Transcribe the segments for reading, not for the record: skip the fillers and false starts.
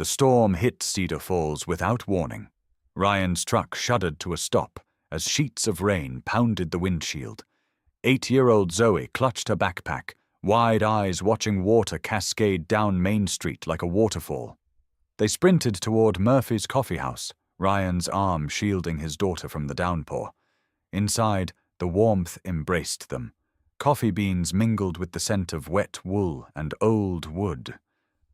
The storm hit Cedar Falls without warning. Ryan's truck shuddered to a stop as sheets of rain pounded the windshield. 8-year-old Zoe clutched her backpack, wide eyes watching water cascade down Main Street like a waterfall. They sprinted toward Murphy's Coffee House, Ryan's arm shielding his daughter from the downpour. Inside, the warmth embraced them. Coffee beans mingled with the scent of wet wool and old wood.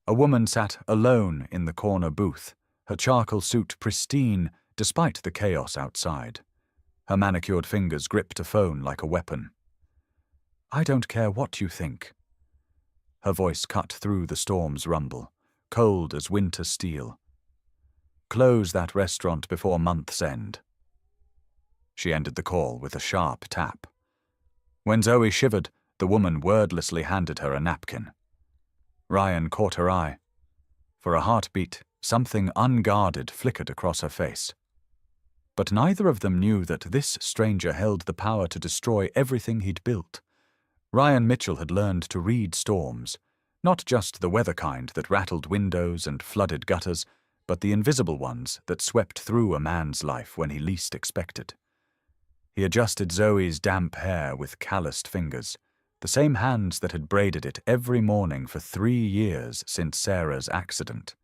A woman sat alone in the corner booth, her charcoal suit pristine despite the chaos outside. Her manicured fingers gripped a phone like a weapon. "I don't care what you think." Her voice cut through the storm's rumble, cold as winter steel. "Close that restaurant before month's end." She ended the call with a sharp tap. When Zoe shivered, the woman wordlessly handed her a napkin. Ryan caught her eye. For a heartbeat, something unguarded flickered across her face. But neither of them knew that this stranger held the power to destroy everything he'd built. Ryan Mitchell had learned to read storms, not just the weather kind that rattled windows and flooded gutters, but the invisible ones that swept through a man's life when he least expected. He adjusted Zoe's damp hair with calloused fingers, the same hands that had braided it every morning for 3 years since Sarah's accident.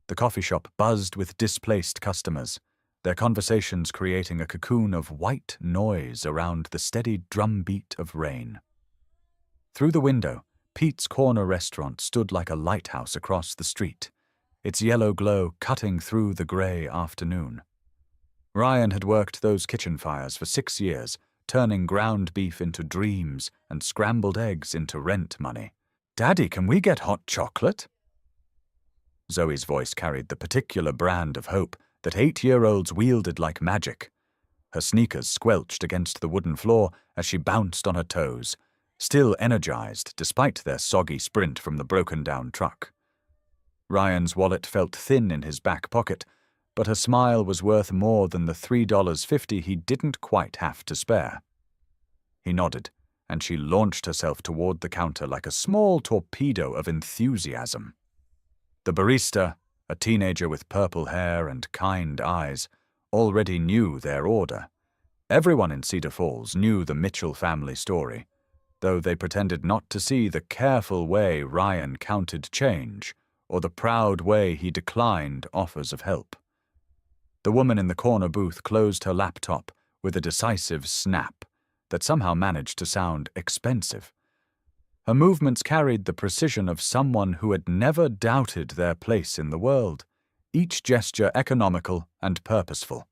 The coffee shop buzzed with displaced customers, their conversations creating a cocoon of white noise around the steady drumbeat of rain. Through the window, Pete's Corner restaurant stood like a lighthouse across the street, its yellow glow cutting through the grey afternoon. Ryan had worked those kitchen fires for 6 years, turning ground beef into dreams and scrambled eggs into rent money. "Daddy, can we get hot chocolate?" Zoe's voice carried the particular brand of hope that 8-year-olds wielded like magic. Her sneakers squelched against the wooden floor as she bounced on her toes, still energized despite their soggy sprint from the broken-down truck. Ryan's wallet felt thin in his back pocket, but her smile was worth more than the $3.50 he didn't quite have to spare. He nodded, and she launched herself toward the counter like a small torpedo of enthusiasm. The barista, a teenager with purple hair and kind eyes, already knew their order. Everyone in Cedar Falls knew the Mitchell family story, though they pretended not to see the careful way Ryan counted change or the proud way he declined offers of help. The woman in the corner booth closed her laptop with a decisive snap that somehow managed to sound expensive. Her movements carried the precision of someone who had never doubted their place in the world, each gesture economical and purposeful.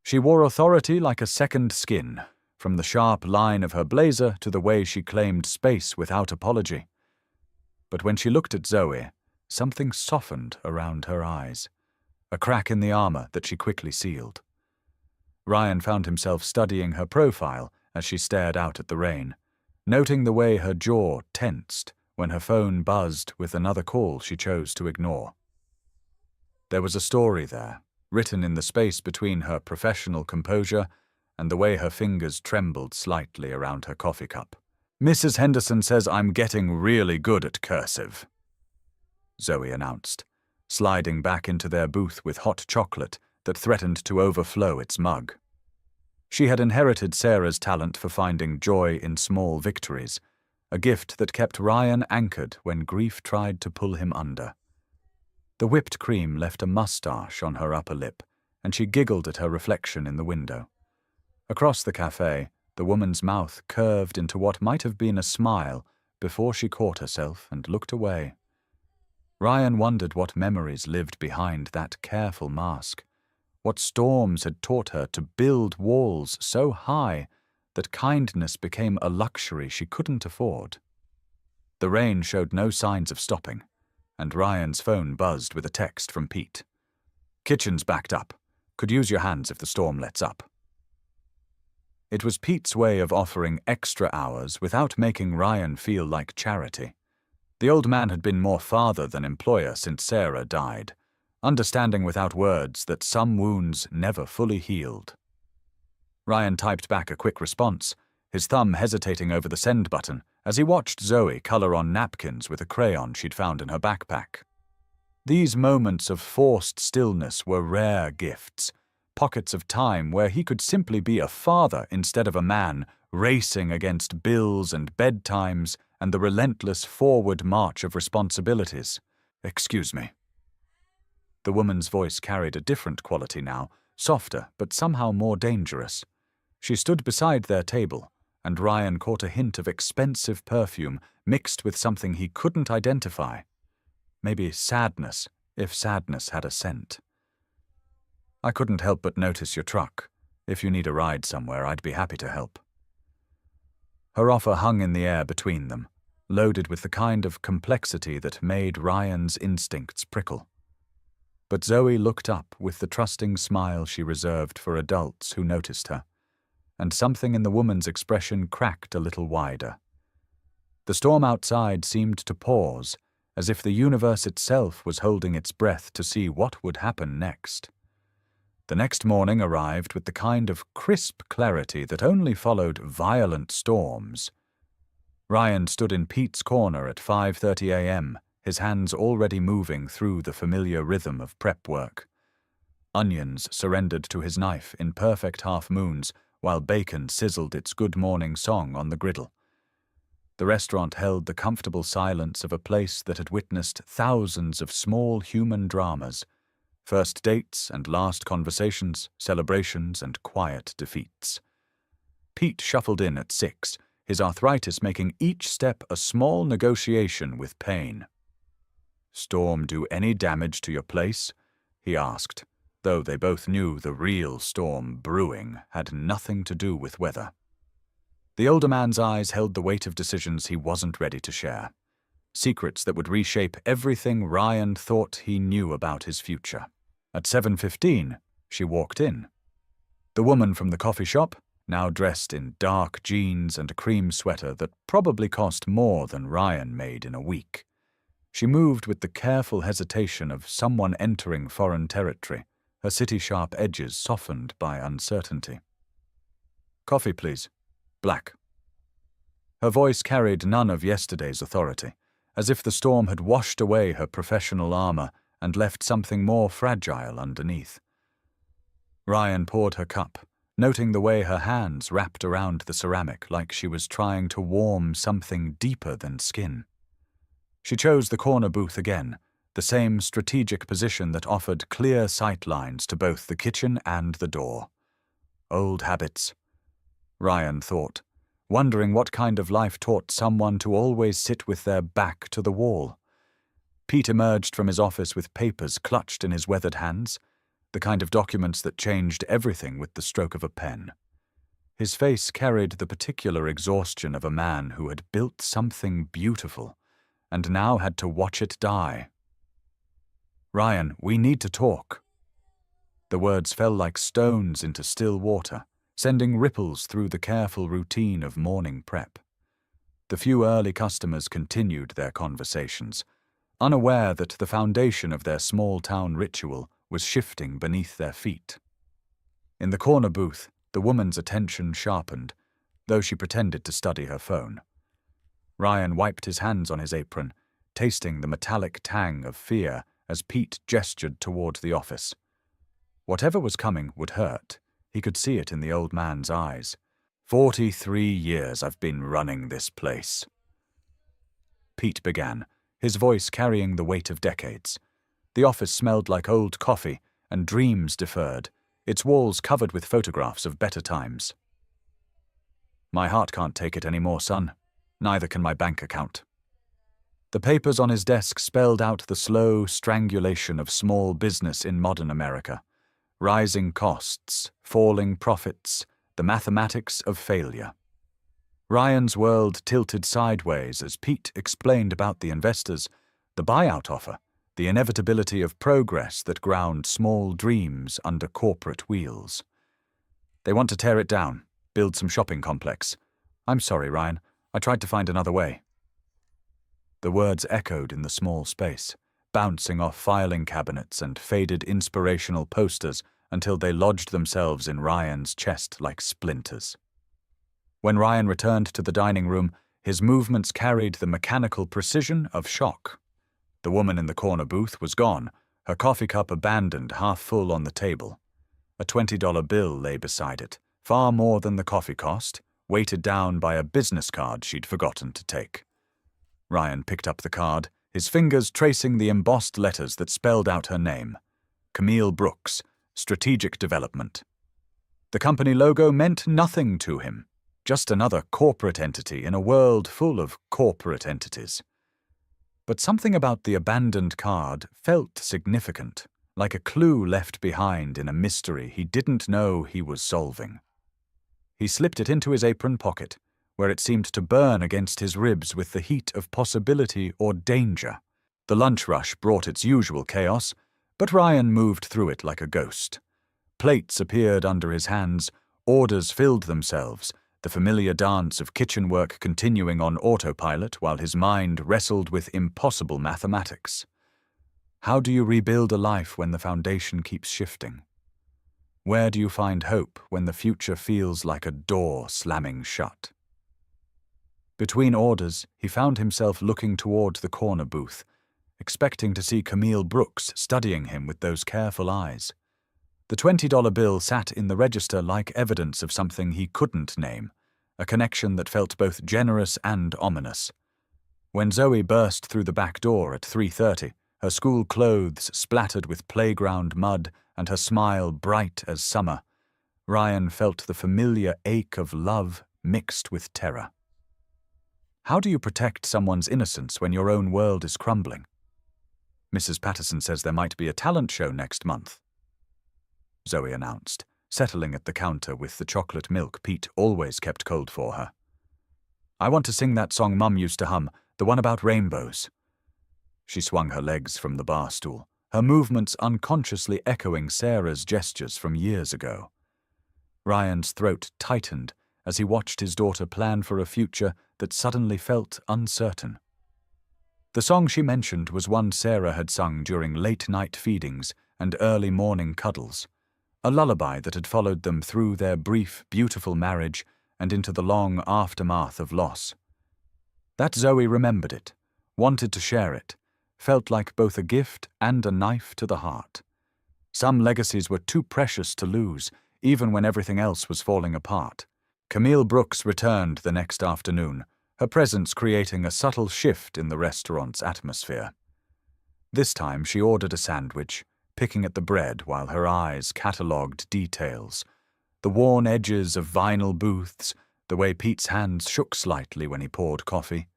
She wore authority like a second skin, from the sharp line of her blazer to the way she claimed space without apology. But when she looked at Zoe, something softened around her eyes, a crack in the armor that she quickly sealed. Ryan found himself studying her profile as she stared out at the rain, noting the way her jaw tensed when her phone buzzed with another call she chose to ignore. There was a story there, written in the space between her professional composure and the way her fingers trembled slightly around her coffee cup. "Mrs. Henderson says I'm getting really good at cursive," Zoe announced, sliding back into their booth with hot chocolate that threatened to overflow its mug. She had inherited Sarah's talent for finding joy in small victories, a gift that kept Ryan anchored when grief tried to pull him under. The whipped cream left a mustache on her upper lip, and she giggled at her reflection in the window. Across the cafe, the woman's mouth curved into what might have been a smile before she caught herself and looked away. Ryan wondered what memories lived behind that careful mask, what storms had taught her to build walls so high that kindness became a luxury she couldn't afford. The rain showed no signs of stopping, and Ryan's phone buzzed with a text from Pete. "Kitchen's backed up. Could use your hands if the storm lets up." It was Pete's way of offering extra hours without making Ryan feel like charity. The old man had been more father than employer since Sarah died, understanding without words that some wounds never fully healed. Ryan typed back a quick response, his thumb hesitating over the send button as he watched Zoe color on napkins with a crayon she'd found in her backpack. These moments of forced stillness were rare gifts, pockets of time where he could simply be a father instead of a man, racing against bills and bedtimes and the relentless forward march of responsibilities. "Excuse me." The woman's voice carried a different quality now, softer but somehow more dangerous. She stood beside their table, and Ryan caught a hint of expensive perfume mixed with something he couldn't identify. Maybe sadness, if sadness had a scent. "I couldn't help but notice your truck. If you need a ride somewhere, I'd be happy to help." Her offer hung in the air between them, loaded with the kind of complexity that made Ryan's instincts prickle. But Zoe looked up with the trusting smile she reserved for adults who noticed her, and something in the woman's expression cracked a little wider. The storm outside seemed to pause, as if the universe itself was holding its breath to see what would happen next. The next morning arrived with the kind of crisp clarity that only followed violent storms. Ryan stood in Pete's corner at 5:30 a.m., his hands already moving through the familiar rhythm of prep work. Onions surrendered to his knife in perfect half-moons, while bacon sizzled its good morning song on the griddle. The restaurant held the comfortable silence of a place that had witnessed thousands of small human dramas, first dates and last conversations, celebrations and quiet defeats. Pete shuffled in at 6, his arthritis making each step a small negotiation with pain. "Storm do any damage to your place?" he asked, though they both knew the real storm brewing had nothing to do with weather. The older man's eyes held the weight of decisions he wasn't ready to share, secrets that would reshape everything Ryan thought he knew about his future. At 7:15, she walked in. The woman from the coffee shop, now dressed in dark jeans and a cream sweater that probably cost more than Ryan made in a week. She moved with the careful hesitation of someone entering foreign territory, her city-sharp edges softened by uncertainty. "Coffee, please. Black." Her voice carried none of yesterday's authority, as if the storm had washed away her professional armor and left something more fragile underneath. Ryan poured her cup, noting the way her hands wrapped around the ceramic like she was trying to warm something deeper than skin. She chose the corner booth again, the same strategic position that offered clear sight lines to both the kitchen and the door. Old habits, Ryan thought, wondering what kind of life taught someone to always sit with their back to the wall. Pete emerged from his office with papers clutched in his weathered hands, the kind of documents that changed everything with the stroke of a pen. His face carried the particular exhaustion of a man who had built something beautiful, and now had to watch it die. "Ryan, we need to talk." The words fell like stones into still water, sending ripples through the careful routine of morning prep. The few early customers continued their conversations, unaware that the foundation of their small-town ritual was shifting beneath their feet. In the corner booth, the woman's attention sharpened, though she pretended to study her phone. Ryan wiped his hands on his apron, tasting the metallic tang of fear as Pete gestured toward the office. Whatever was coming would hurt. He could see it in the old man's eyes. 43 years I've been running this place." Pete began, his voice carrying the weight of decades. The office smelled like old coffee and dreams deferred, its walls covered with photographs of better times. "My heart can't take it anymore, son. Neither can my bank account." The papers on his desk spelled out the slow strangulation of small business in modern America. Rising costs, falling profits, the mathematics of failure. Ryan's world tilted sideways as Pete explained about the investors, the buyout offer, the inevitability of progress that ground small dreams under corporate wheels. "They want to tear it down, build some shopping complex. I'm sorry, Ryan. I tried to find another way." The words echoed in the small space, bouncing off filing cabinets and faded inspirational posters until they lodged themselves in Ryan's chest like splinters. When Ryan returned to the dining room, his movements carried the mechanical precision of shock. The woman in the corner booth was gone, her coffee cup abandoned half full on the table. A $20 bill lay beside it, far more than the coffee cost, weighted down by a business card she'd forgotten to take. Ryan picked up the card, his fingers tracing the embossed letters that spelled out her name. Camille Brooks, Strategic Development. The company logo meant nothing to him, just another corporate entity in a world full of corporate entities. But something about the abandoned card felt significant, like a clue left behind in a mystery he didn't know he was solving. He slipped it into his apron pocket, where it seemed to burn against his ribs with the heat of possibility or danger. The lunch rush brought its usual chaos, but Ryan moved through it like a ghost. Plates appeared under his hands, orders filled themselves, the familiar dance of kitchen work continuing on autopilot while his mind wrestled with impossible mathematics. How do you rebuild a life when the foundation keeps shifting? Where do you find hope when the future feels like a door slamming shut? Between orders, he found himself looking toward the corner booth, expecting to see Camille Brooks studying him with those careful eyes. The $20 bill sat in the register like evidence of something he couldn't name, a connection that felt both generous and ominous. When Zoe burst through the back door at 3:30, her school clothes splattered with playground mud and her smile bright as summer, Ryan felt the familiar ache of love mixed with terror. How do you protect someone's innocence when your own world is crumbling? Mrs. Patterson says there might be a talent show next month, Zoe announced, settling at the counter with the chocolate milk Pete always kept cold for her. I want to sing that song Mum used to hum, the one about rainbows. She swung her legs from the bar stool, her movements unconsciously echoing Sarah's gestures from years ago. Ryan's throat tightened as he watched his daughter plan for a future that suddenly felt uncertain. The song she mentioned was one Sarah had sung during late-night feedings and early morning cuddles, a lullaby that had followed them through their brief, beautiful marriage and into the long aftermath of loss. That Zoe remembered it, wanted to share it, felt like both a gift and a knife to the heart. Some legacies were too precious to lose, even when everything else was falling apart. Camille Brooks returned the next afternoon, her presence creating a subtle shift in the restaurant's atmosphere. This time she ordered a sandwich, picking at the bread while her eyes catalogued details. The worn edges of vinyl booths, the way Pete's hands shook slightly when he poured coffee,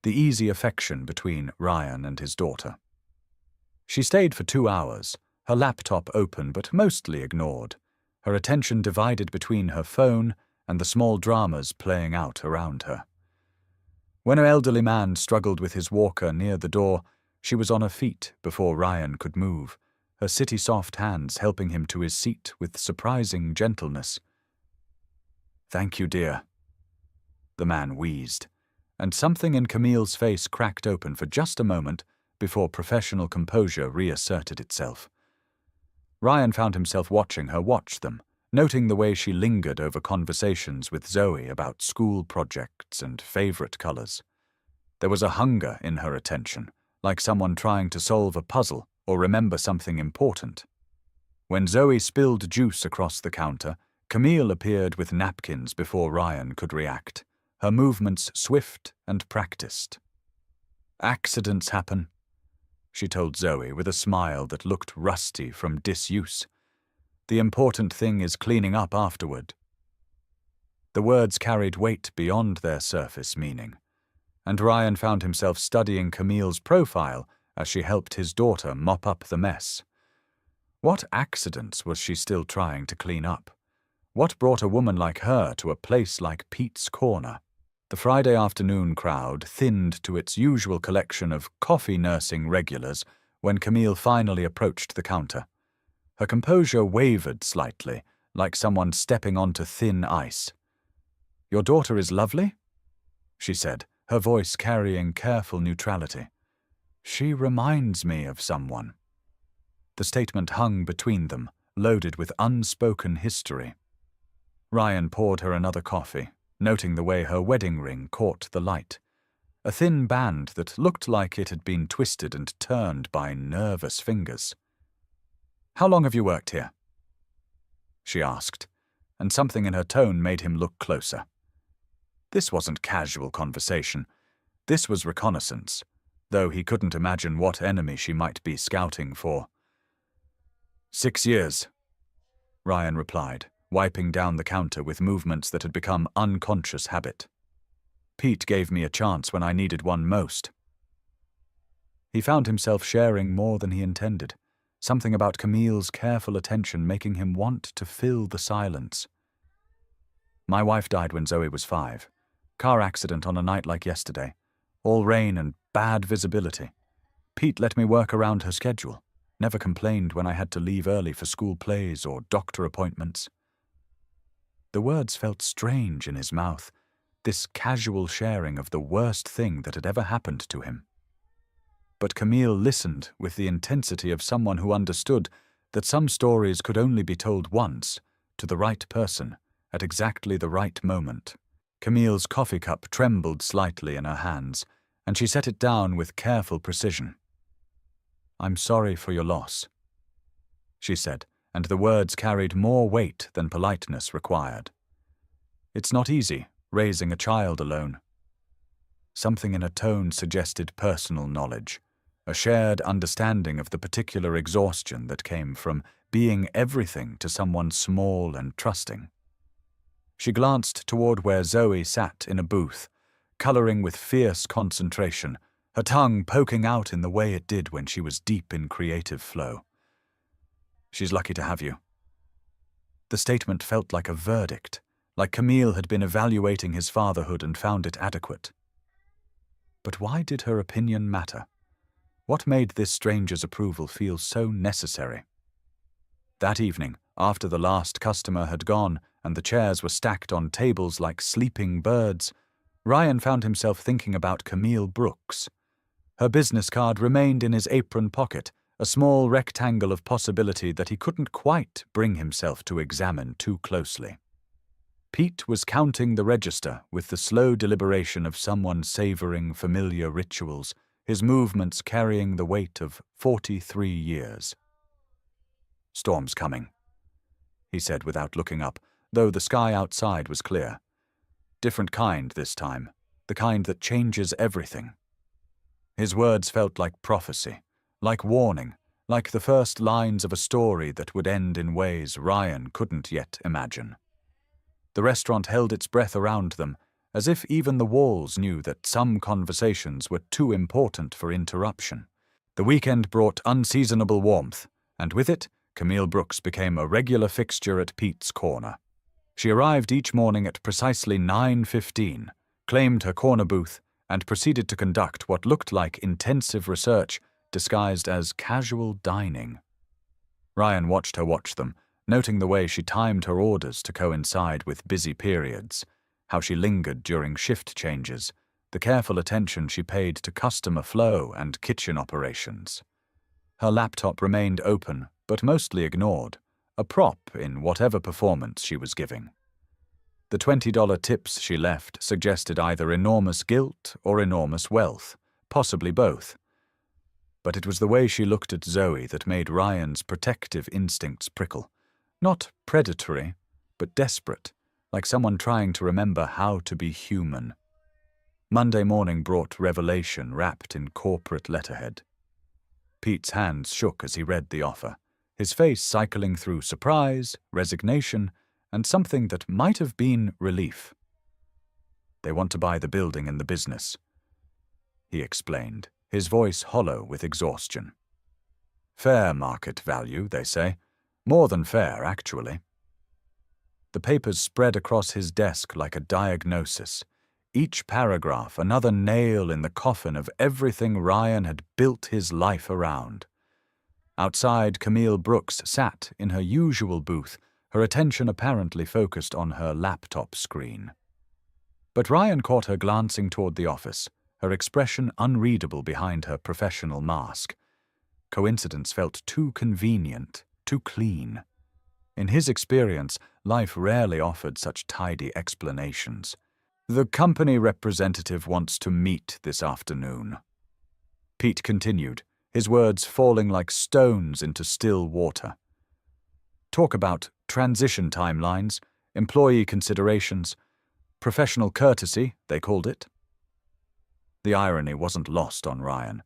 the easy affection between Ryan and his daughter. She stayed for 2 hours, her laptop open but mostly ignored, her attention divided between her phone and the small dramas playing out around her. When an elderly man struggled with his walker near the door, she was on her feet before Ryan could move, her city-soft hands helping him to his seat with surprising gentleness. "Thank you, dear," the man wheezed, and something in Camille's face cracked open for just a moment before professional composure reasserted itself. Ryan found himself watching her watch them, noting the way she lingered over conversations with Zoe about school projects and favorite colors. There was a hunger in her attention, like someone trying to solve a puzzle or remember something important. When Zoe spilled juice across the counter, Camille appeared with napkins before Ryan could react, her movements swift and practiced. "Accidents happen," she told Zoe with a smile that looked rusty from disuse. "The important thing is cleaning up afterward." The words carried weight beyond their surface meaning, and Ryan found himself studying Camille's profile as she helped his daughter mop up the mess. What accidents was she still trying to clean up? What brought a woman like her to a place like Pete's Corner? The Friday afternoon crowd thinned to its usual collection of coffee-nursing regulars when Camille finally approached the counter. Her composure wavered slightly, like someone stepping onto thin ice. "Your daughter is lovely?" she said, her voice carrying careful neutrality. "She reminds me of someone." The statement hung between them, loaded with unspoken history. Ryan poured her another coffee, noting the way her wedding ring caught the light. a thin band that looked like it had been twisted and turned by nervous fingers. "How long have you worked here?" she asked, and something in her tone made him look closer. This wasn't casual conversation. This was reconnaissance, though he couldn't imagine what enemy she might be scouting for. 6 years, Ryan replied, wiping down the counter with movements that had become unconscious habit. Pete gave me a chance when I needed one most. He found himself sharing more than he intended, something about Camille's careful attention making him want to fill the silence. "My wife died when Zoe was 5. Car accident on a night like yesterday. All rain and bad visibility. Pete let me work around her schedule. Never complained when I had to leave early for school plays or doctor appointments." The words felt strange in his mouth, this casual sharing of the worst thing that had ever happened to him. But Camille listened with the intensity of someone who understood that some stories could only be told once, to the right person, at exactly the right moment. Camille's coffee cup trembled slightly in her hands, and she set it down with careful precision. "I'm sorry for your loss," she said, and the words carried more weight than politeness required. "It's not easy, raising a child alone." Something in her tone suggested personal knowledge, a shared understanding of the particular exhaustion that came from being everything to someone small and trusting. She glanced toward where Zoe sat in a booth, coloring with fierce concentration, her tongue poking out in the way it did when she was deep in creative flow. "She's lucky to have you." The statement felt like a verdict, like Camille had been evaluating his fatherhood and found it adequate. But why did her opinion matter? What made this stranger's approval feel so necessary? That evening, after the last customer had gone and the chairs were stacked on tables like sleeping birds, Ryan found himself thinking about Camille Brooks. Her business card remained in his apron pocket, a small rectangle of possibility that he couldn't quite bring himself to examine too closely. Pete was counting the register with the slow deliberation of someone savoring familiar rituals, his movements carrying the weight of 43 years. "Storm's coming," he said without looking up, though the sky outside was clear. Different kind this time, the kind that changes everything. His words felt like prophecy, like warning, like the first lines of a story that would end in ways Ryan couldn't yet imagine. The restaurant held its breath around them, as if even the walls knew that some conversations were too important for interruption. The weekend brought unseasonable warmth, and with it, Camille Brooks became a regular fixture at Pete's corner. She arrived each morning at precisely 9:15, claimed her corner booth, and proceeded to conduct what looked like intensive research disguised as casual dining. Ryan watched her watch them, noting the way she timed her orders to coincide with busy periods, how she lingered during shift changes, the careful attention she paid to customer flow and kitchen operations. Her laptop remained open, but mostly ignored, a prop in whatever performance she was giving. The $20 tips she left suggested either enormous guilt or enormous wealth, possibly both. But it was the way she looked at Zoe that made Ryan's protective instincts prickle. Not predatory, but desperate, like someone trying to remember how to be human. Monday morning brought revelation wrapped in corporate letterhead. Pete's hands shook as he read the offer, his face cycling through surprise, resignation, and something that might have been relief. "They want to buy the building and the business," he explained, his voice hollow with exhaustion. "Fair market value, they say. More than fair, actually." The papers spread across his desk like a diagnosis, each paragraph another nail in the coffin of everything Ryan had built his life around. Outside, Camille Brooks sat in her usual booth, her attention apparently focused on her laptop screen. But Ryan caught her glancing toward the office, her expression unreadable behind her professional mask. Coincidence felt too convenient, too clean. In his experience, life rarely offered such tidy explanations. The company representative wants to meet this afternoon. Pete continued, his words falling like stones into still water. Talk about transition timelines, employee considerations, professional courtesy, they called it. The irony wasn't lost on Ryan.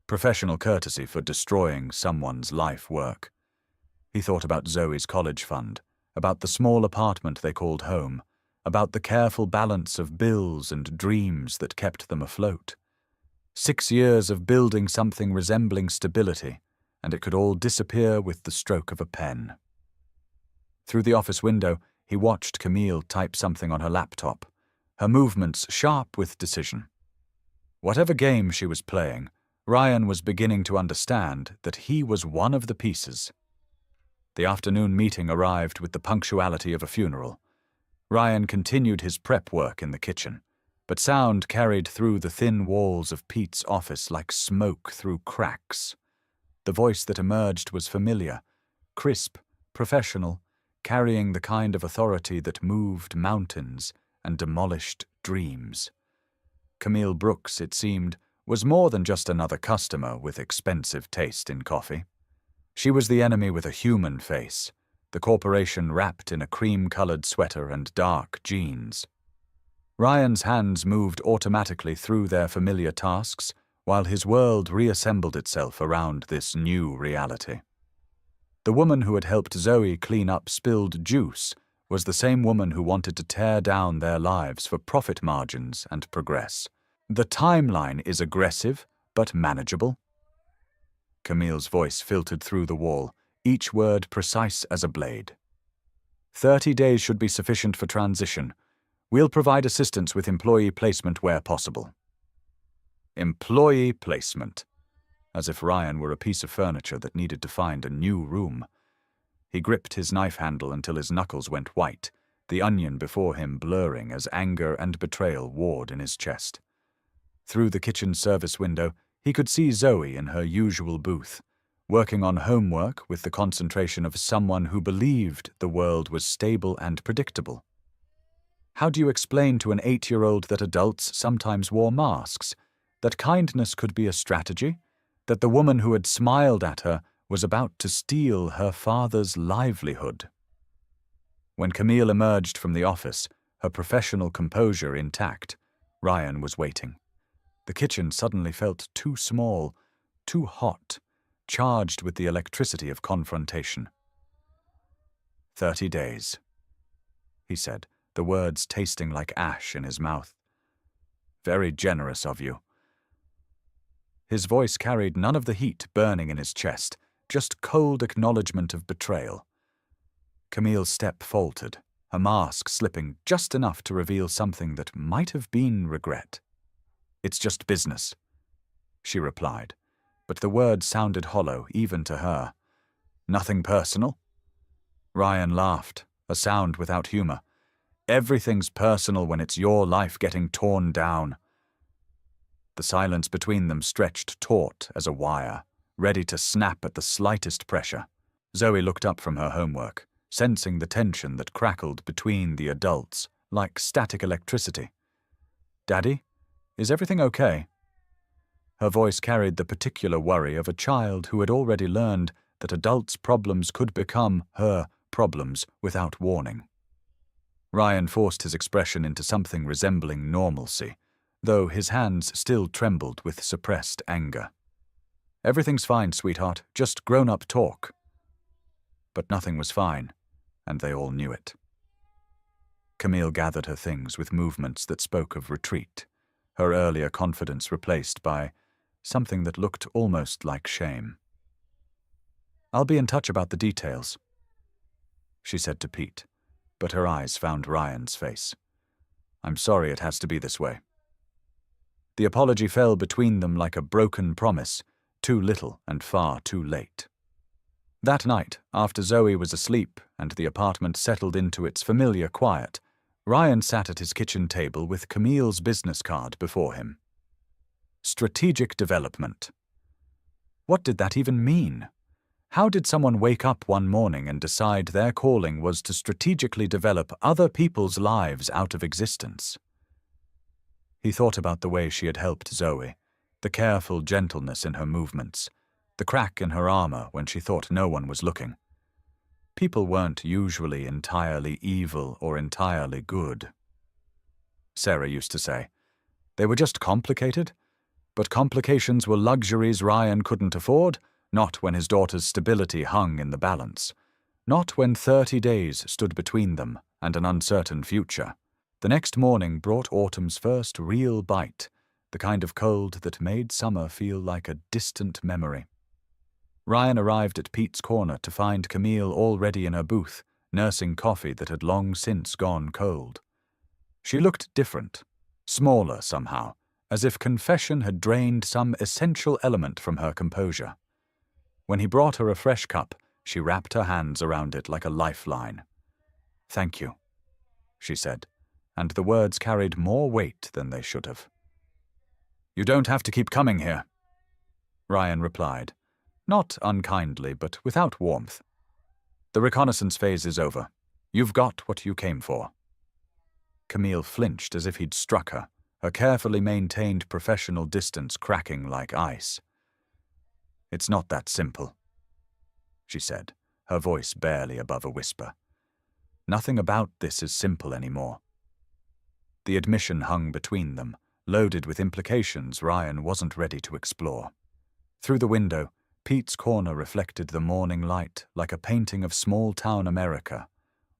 Professional courtesy for destroying someone's life work. He thought about Zoe's college fund, about the small apartment they called home, about the careful balance of bills and dreams that kept them afloat. 6 years of building something resembling stability, and it could all disappear with the stroke of a pen. Through the office window, he watched Camille type something on her laptop, her movements sharp with decision. Whatever game she was playing, Ryan was beginning to understand that he was one of the pieces. The afternoon meeting arrived with the punctuality of a funeral. Ryan continued his prep work in the kitchen, but sound carried through the thin walls of Pete's office like smoke through cracks. The voice that emerged was familiar, crisp, professional, carrying the kind of authority that moved mountains and demolished dreams. Camille Brooks, it seemed, was more than just another customer with expensive taste in coffee. She was the enemy with a human face, the corporation wrapped in a cream-colored sweater and dark jeans. Ryan's hands moved automatically through their familiar tasks, while his world reassembled itself around this new reality. The woman who had helped Zoe clean up spilled juice was the same woman who wanted to tear down their lives for profit margins and progress. The timeline is aggressive, but manageable. Camille's voice filtered through the wall, each word precise as a blade. 30 days should be sufficient for transition. We'll provide assistance with employee placement where possible. Employee placement. As if Ryan were a piece of furniture that needed to find a new room. He gripped his knife handle until his knuckles went white, the onion before him blurring as anger and betrayal warred in his chest. Through the kitchen service window, he could see Zoe in her usual booth, working on homework with the concentration of someone who believed the world was stable and predictable. How do you explain to an 8-year-old that adults sometimes wore masks, that kindness could be a strategy, that the woman who had smiled at her was about to steal her father's livelihood? When Camille emerged from the office, her professional composure intact, Ryan was waiting. The kitchen suddenly felt too small, too hot, charged with the electricity of confrontation. 30 days, he said, the words tasting like ash in his mouth. Very generous of you. His voice carried none of the heat burning in his chest, just cold acknowledgement of betrayal. Camille's step faltered, her mask slipping just enough to reveal something that might have been regret. It's just business, she replied, but the words sounded hollow even to her. Nothing personal? Ryan laughed, a sound without humor. Everything's personal when it's your life getting torn down. The silence between them stretched taut as a wire, ready to snap at the slightest pressure. Zoe looked up from her homework, sensing the tension that crackled between the adults like static electricity. Daddy? Is everything okay? Her voice carried the particular worry of a child who had already learned that adults' problems could become her problems without warning. Ryan forced his expression into something resembling normalcy, though his hands still trembled with suppressed anger. Everything's fine, sweetheart, just grown-up talk. But nothing was fine, and they all knew it. Camille gathered her things with movements that spoke of retreat, her earlier confidence replaced by something that looked almost like shame. I'll be in touch about the details, she said to Pete, but her eyes found Ryan's face. I'm sorry it has to be this way. The apology fell between them like a broken promise, too little and far too late. That night, after Zoe was asleep and the apartment settled into its familiar quiet, Ryan sat at his kitchen table with Camille's business card before him. Strategic development. What did that even mean? How did someone wake up one morning and decide their calling was to strategically develop other people's lives out of existence? He thought about the way she had helped Zoe, the careful gentleness in her movements, the crack in her armor when she thought no one was looking. People weren't usually entirely evil or entirely good. Sarah used to say. They were just complicated, but complications were luxuries Ryan couldn't afford, not when his daughter's stability hung in the balance, not when 30 days stood between them and an uncertain future. The next morning brought autumn's first real bite, the kind of cold that made summer feel like a distant memory. Ryan arrived at Pete's Corner to find Camille already in her booth, nursing coffee that had long since gone cold. She looked different, smaller somehow, as if confession had drained some essential element from her composure. When he brought her a fresh cup, she wrapped her hands around it like a lifeline. "Thank you," she said, and the words carried more weight than they should have. "You don't have to keep coming here," Ryan replied, not unkindly but without warmth. "The reconnaissance phase is over. You've got what you came for." Camille flinched as if he'd struck her, her carefully maintained professional distance cracking like ice. "It's not that simple," she said, her voice barely above a whisper. "Nothing about this is simple anymore." The admission hung between them, loaded with implications Ryan wasn't ready to explore. Through the window, Pete's Corner reflected the morning light like a painting of small-town America,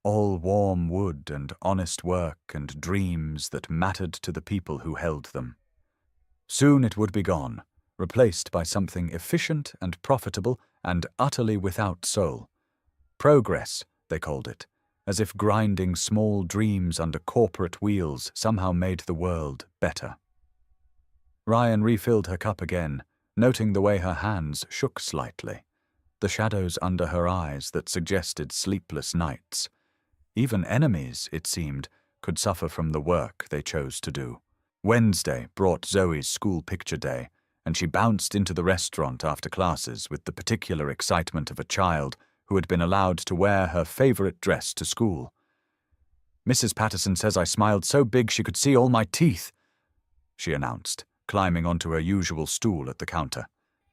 all warm wood and honest work and dreams that mattered to the people who held them. Soon it would be gone, replaced by something efficient and profitable and utterly without soul. Progress, they called it, as if grinding small dreams under corporate wheels somehow made the world better. Ryan refilled her cup again, noting the way her hands shook slightly, the shadows under her eyes that suggested sleepless nights. Even enemies, it seemed, could suffer from the work they chose to do. Wednesday brought Zoe's school picture day, and she bounced into the restaurant after classes with the particular excitement of a child who had been allowed to wear her favorite dress to school. "Mrs. Patterson says I smiled so big she could see all my teeth," she announced, climbing onto her usual stool at the counter.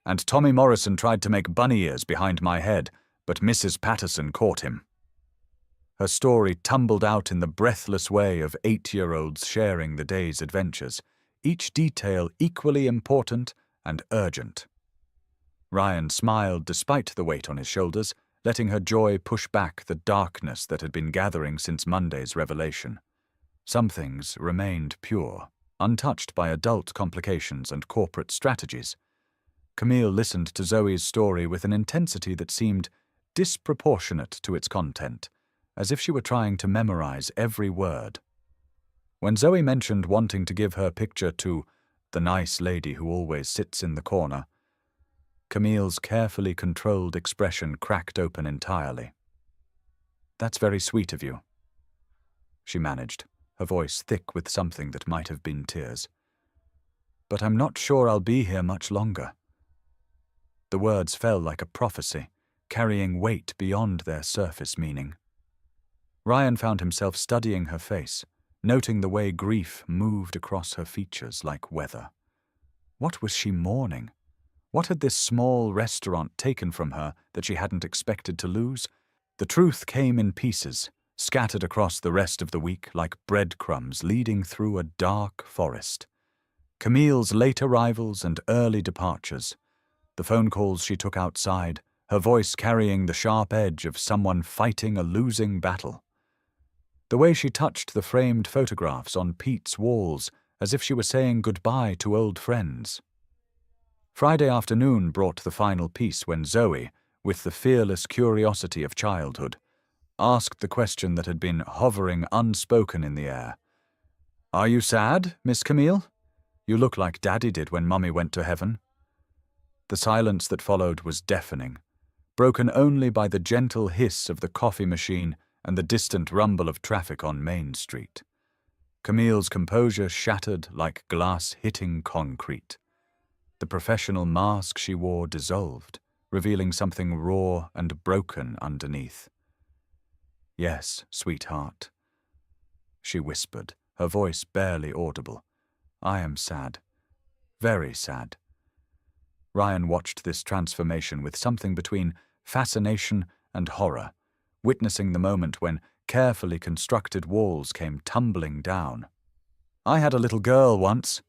"And Tommy Morrison tried to make bunny ears behind my head, but Mrs. Patterson caught him." Her story tumbled out in the breathless way of 8-year-olds sharing the day's adventures, each detail equally important and urgent. Ryan smiled despite the weight on his shoulders, letting her joy push back the darkness that had been gathering since Monday's revelation. Some things remained pure, untouched by adult complications and corporate strategies. Camille listened to Zoe's story with an intensity that seemed disproportionate to its content, as if she were trying to memorize every word. When Zoe mentioned wanting to give her picture to the nice lady who always sits in the corner, Camille's carefully controlled expression cracked open entirely. "That's very sweet of you," she managed, her voice thick with something that might have been tears. "But I'm not sure I'll be here much longer." The words fell like a prophecy, carrying weight beyond their surface meaning. Ryan found himself studying her face, noting the way grief moved across her features like weather. What was she mourning? What had this small restaurant taken from her that she hadn't expected to lose? The truth came in pieces, scattered across the rest of the week like breadcrumbs leading through a dark forest. Camille's late arrivals and early departures, the phone calls she took outside, her voice carrying the sharp edge of someone fighting a losing battle. The way she touched the framed photographs on Pete's walls as if she were saying goodbye to old friends. Friday afternoon brought the final piece when Zoe, with the fearless curiosity of childhood, asked the question that had been hovering unspoken in the air. "Are you sad, Miss Camille? You look like Daddy did when Mummy went to heaven." The silence that followed was deafening, broken only by the gentle hiss of the coffee machine and the distant rumble of traffic on Main Street. Camille's composure shattered like glass hitting concrete. The professional mask she wore dissolved, revealing something raw and broken underneath. "Yes, sweetheart," she whispered, her voice barely audible. I am sad. Very sad. Ryan watched this transformation with something between fascination and horror, witnessing the moment when carefully constructed walls came tumbling down. I had a little girl once,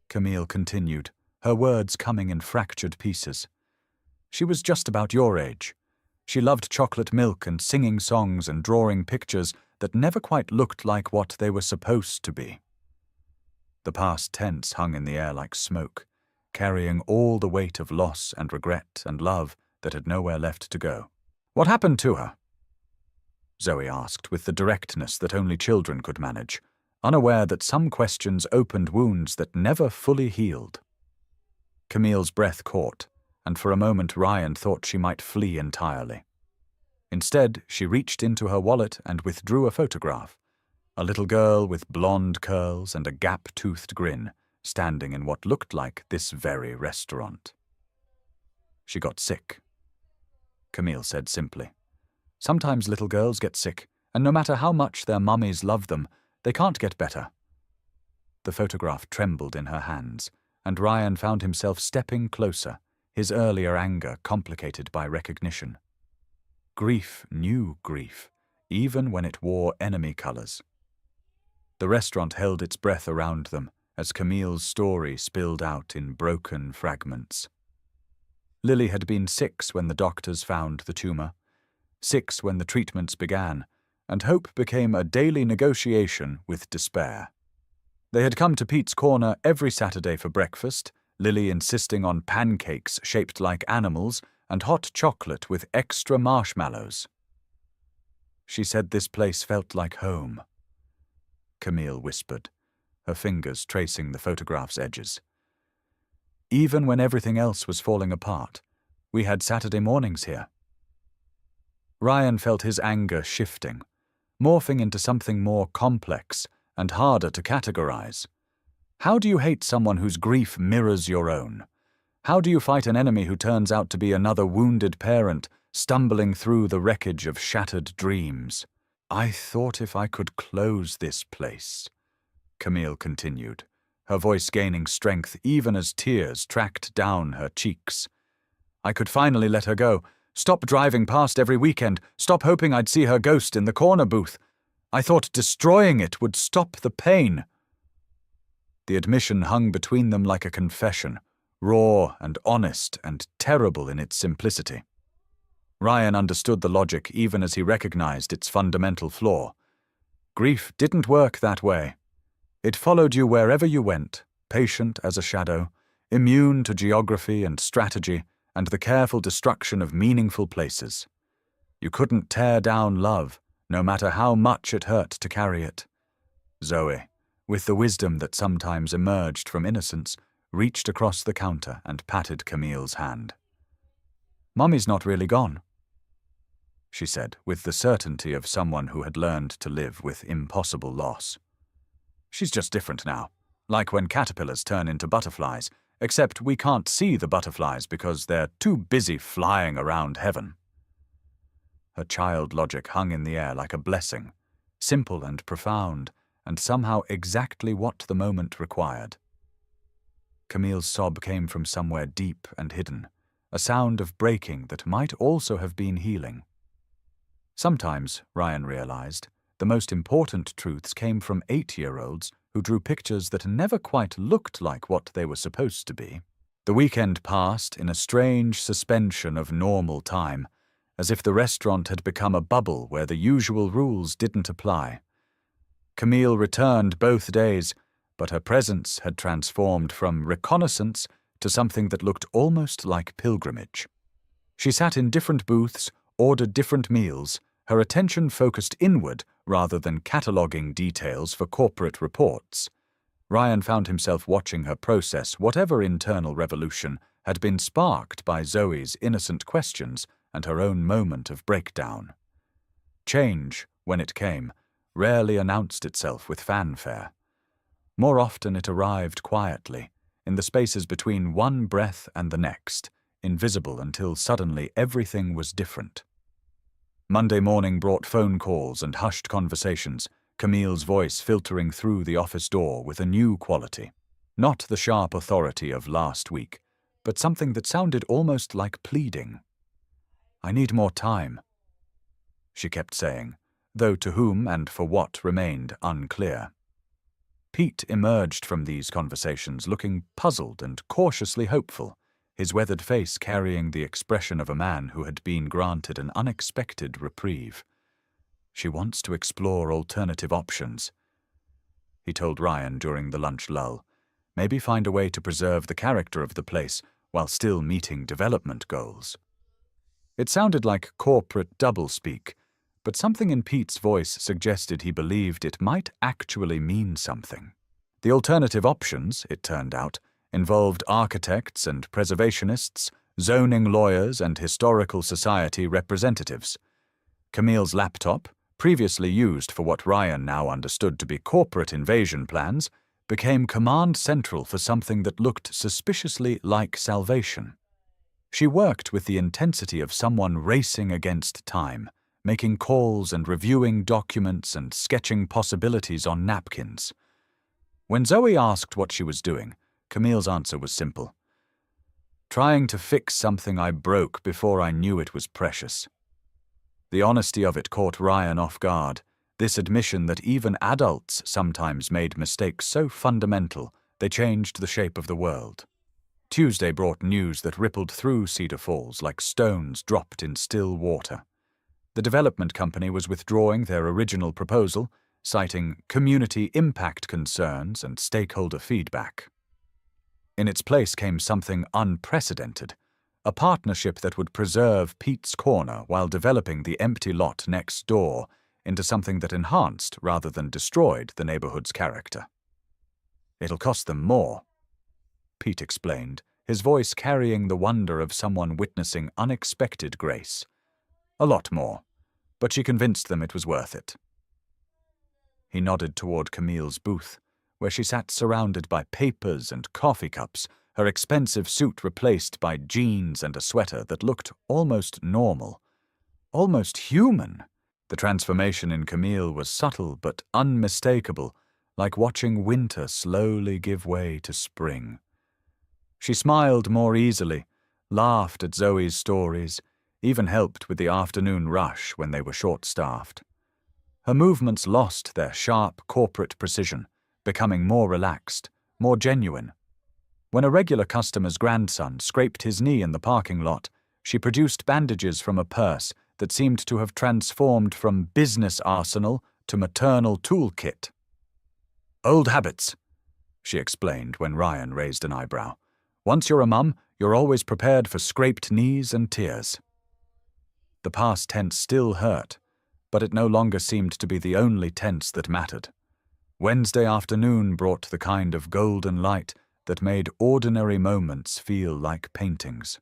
Camille continued, her words coming in fractured pieces. She was just about your age. She loved chocolate milk and singing songs and drawing pictures that never quite looked like what they were supposed to be. The past tense hung in the air like smoke, carrying all the weight of loss and regret and love that had nowhere left to go. What happened to her? Zoe asked with the directness that only children could manage, unaware that some questions opened wounds that never fully healed. Camille's breath caught, and for a moment Ryan thought she might flee entirely. Instead, she reached into her wallet and withdrew a photograph, a little girl with blonde curls and a gap-toothed grin, standing in what looked like this very restaurant. She got sick, Camille said simply. Sometimes little girls get sick, and no matter how much their mummies love them, they can't get better. The photograph trembled in her hands, and Ryan found himself stepping closer, his earlier anger complicated by recognition. Grief knew grief, even when it wore enemy colors. The restaurant held its breath around them as Camille's story spilled out in broken fragments. Lily had been 6 when the doctors found the tumor, 6 when the treatments began, and hope became a daily negotiation with despair. They had come to Pete's Corner every Saturday for breakfast, Lily insisting on pancakes shaped like animals and hot chocolate with extra marshmallows. She said this place felt like home, Camille whispered, her fingers tracing the photograph's edges. Even when everything else was falling apart, we had Saturday mornings here. Ryan felt his anger shifting, morphing into something more complex and harder to categorize. How do you hate someone whose grief mirrors your own? How do you fight an enemy who turns out to be another wounded parent, stumbling through the wreckage of shattered dreams? I thought if I could close this place, Camille continued, her voice gaining strength even as tears tracked down her cheeks. I could finally let her go, stop driving past every weekend, stop hoping I'd see her ghost in the corner booth. I thought destroying it would stop the pain. The admission hung between them like a confession, raw and honest and terrible in its simplicity. Ryan understood the logic even as he recognized its fundamental flaw. Grief didn't work that way. It followed you wherever you went, patient as a shadow, immune to geography and strategy and the careful destruction of meaningful places. You couldn't tear down love, no matter how much it hurt to carry it. Zoe, with the wisdom that sometimes emerged from innocence, reached across the counter and patted Camille's hand. Mummy's not really gone, she said, with the certainty of someone who had learned to live with impossible loss. She's just different now, like when caterpillars turn into butterflies, except we can't see the butterflies because they're too busy flying around heaven. Her child logic hung in the air like a blessing, simple and profound, and somehow exactly what the moment required. Camille's sob came from somewhere deep and hidden, a sound of breaking that might also have been healing. Sometimes, Ryan realized, the most important truths came from 8-year-olds who drew pictures that never quite looked like what they were supposed to be. The weekend passed in a strange suspension of normal time, as if the restaurant had become a bubble where the usual rules didn't apply. Camille returned both days, but her presence had transformed from reconnaissance to something that looked almost like pilgrimage. She sat in different booths, ordered different meals, her attention focused inward rather than cataloguing details for corporate reports. Ryan found himself watching her process whatever internal revolution had been sparked by Zoe's innocent questions and her own moment of breakdown. Change, when it came, rarely announced itself with fanfare. More often it arrived quietly, in the spaces between one breath and the next, invisible until suddenly everything was different. Monday morning brought phone calls and hushed conversations, Camille's voice filtering through the office door with a new quality. Not the sharp authority of last week, but something that sounded almost like pleading. "I need more time," she kept saying, though to whom and for what remained unclear. Pete emerged from these conversations looking puzzled and cautiously hopeful, his weathered face carrying the expression of a man who had been granted an unexpected reprieve. "She wants to explore alternative options," he told Ryan during the lunch lull. "Maybe find a way to preserve the character of the place while still meeting development goals." It sounded like corporate doublespeak, but something in Pete's voice suggested he believed it might actually mean something. The alternative options, it turned out, involved architects and preservationists, zoning lawyers and historical society representatives. Camille's laptop, previously used for what Ryan now understood to be corporate invasion plans, became command central for something that looked suspiciously like salvation. She worked with the intensity of someone racing against time, making calls and reviewing documents and sketching possibilities on napkins. When Zoe asked what she was doing, Camille's answer was simple. "Trying to fix something I broke before I knew it was precious." The honesty of it caught Ryan off guard, this admission that even adults sometimes made mistakes so fundamental they changed the shape of the world. Tuesday brought news that rippled through Cedar Falls like stones dropped in still water. The development company was withdrawing their original proposal, citing community impact concerns and stakeholder feedback. In its place came something unprecedented, a partnership that would preserve Pete's Corner while developing the empty lot next door into something that enhanced rather than destroyed the neighborhood's character. "It'll cost them more," Pete explained, his voice carrying the wonder of someone witnessing unexpected grace. "A lot more, but she convinced them it was worth it." He nodded toward Camille's booth, where she sat surrounded by papers and coffee cups, her expensive suit replaced by jeans and a sweater that looked almost normal, almost human. The transformation in Camille was subtle but unmistakable, like watching winter slowly give way to spring. She smiled more easily, laughed at Zoe's stories, even helped with the afternoon rush when they were short-staffed. Her movements lost their sharp corporate precision, becoming more relaxed, more genuine. When a regular customer's grandson scraped his knee in the parking lot, she produced bandages from a purse that seemed to have transformed from business arsenal to maternal toolkit. "Old habits," she explained when Ryan raised an eyebrow. "Once you're a mum, you're always prepared for scraped knees and tears." The past tense still hurt, but it no longer seemed to be the only tense that mattered. Wednesday afternoon brought the kind of golden light that made ordinary moments feel like paintings.